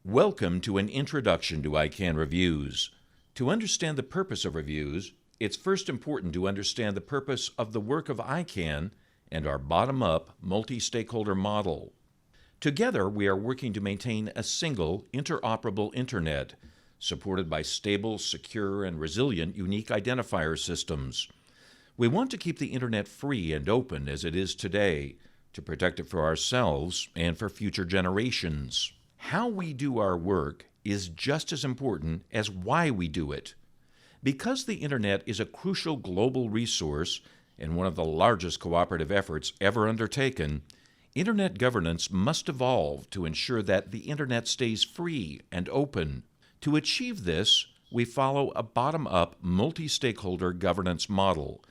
Welcome to an introduction to ICANN reviews. To understand the purpose of reviews, it's first important to understand the purpose of the work of ICANN and our bottom-up multi-stakeholder model. Together, we are working to maintain a single, interoperable Internet, supported by stable, secure, and resilient unique identifier systems. We want to keep the Internet free and open as it is today, to protect it for ourselves and for future generations. How we do our work is just as important as why we do it. Because the Internet is a crucial global resource and one of the largest cooperative efforts ever undertaken, Internet governance must evolve to ensure that the Internet stays free and open. To achieve this, we follow a bottom-up, multi-stakeholder governance model,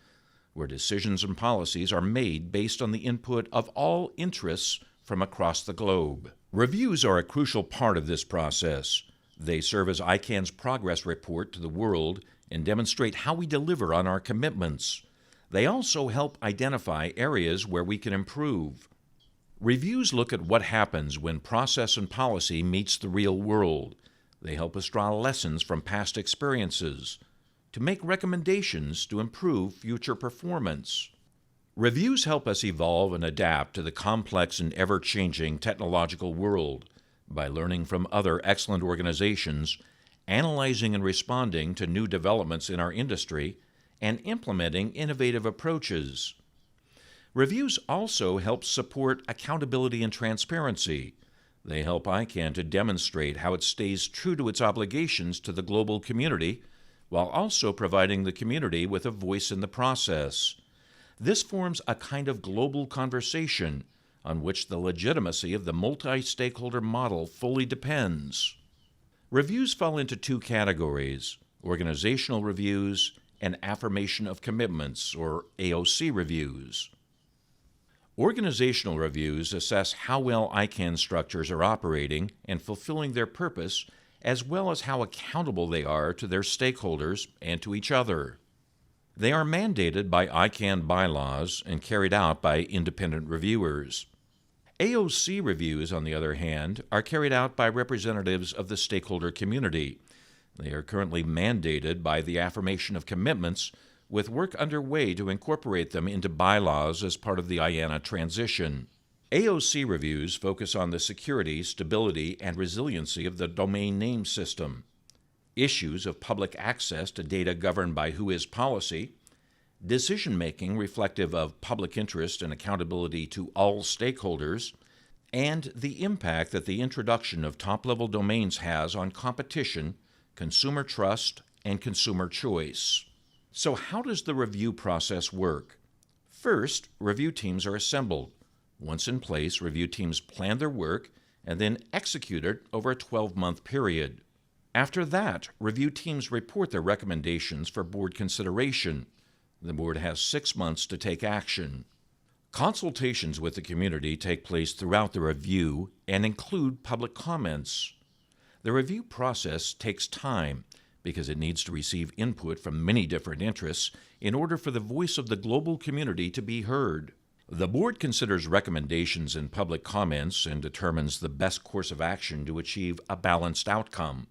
where decisions and policies are made based on the input of all interests from across the globe. Reviews are a crucial part of this process. They serve as ICANN's progress report to the world and demonstrate how we deliver on our commitments. They also help identify areas where we can improve. Reviews look at what happens when process and policy meets the real world. They help us draw lessons from past experiences, to make recommendations to improve future performance. Reviews help us evolve and adapt to the complex and ever-changing technological world by learning from other excellent organizations, analyzing and responding to new developments in our industry, and implementing innovative approaches. Reviews also help support accountability and transparency. They help ICANN to demonstrate how it stays true to its obligations to the global community, while also providing the community with a voice in the process. This forms a kind of global conversation on which the legitimacy of the multi-stakeholder model fully depends. Reviews fall into two categories: organizational reviews and affirmation of commitments, or AOC reviews. Organizational reviews assess how well ICANN structures are operating and fulfilling their purpose, as well as how accountable they are to their stakeholders and to each other. They are mandated by ICANN bylaws and carried out by independent reviewers. AOC reviews, on the other hand, are carried out by representatives of the stakeholder community. They are currently mandated by the affirmation of commitments, with work underway to incorporate them into bylaws as part of the IANA transition. AOC reviews focus on the security, stability, and resiliency of the domain name system, issues of public access to data governed by WHOIS policy, decision-making reflective of public interest and accountability to all stakeholders, and the impact that the introduction of top-level domains has on competition, consumer trust, and consumer choice. So how does the review process work? First, review teams are assembled. Once in place, review teams plan their work and then execute it over a 12-month period. After that, review teams report their recommendations for board consideration. The board has 6 months to take action. Consultations with the community take place throughout the review and include public comments. The review process takes time because it needs to receive input from many different interests in order for the voice of the global community to be heard. The board considers recommendations and public comments and determines the best course of action to achieve a balanced outcome.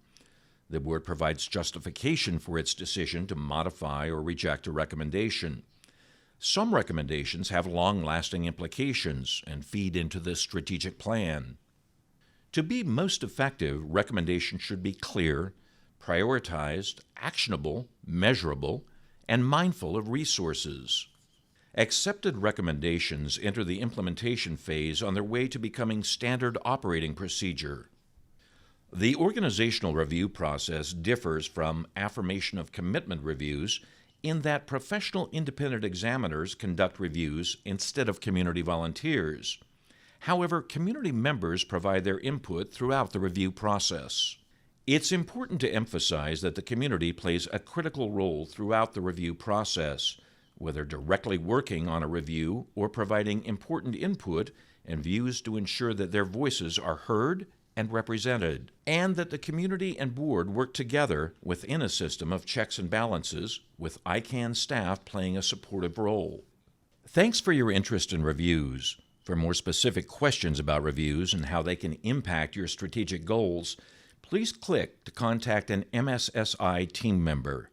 The board provides justification for its decision to modify or reject a recommendation. Some recommendations have long-lasting implications and feed into the strategic plan. To be most effective, recommendations should be clear, prioritized, actionable, measurable, and mindful of resources. Accepted recommendations enter the implementation phase on their way to becoming standard operating procedure. The organizational review process differs from affirmation of commitment reviews in that professional independent examiners conduct reviews instead of community volunteers. However, community members provide their input throughout the review process. It's important to emphasize that the community plays a critical role throughout the review process, whether directly working on a review or providing important input and views to ensure that their voices are heard and represented, and that the community and board work together within a system of checks and balances, with ICANN staff playing a supportive role. Thanks for your interest in reviews. For more specific questions about reviews and how they can impact your strategic goals, please click to contact an MSSI team member.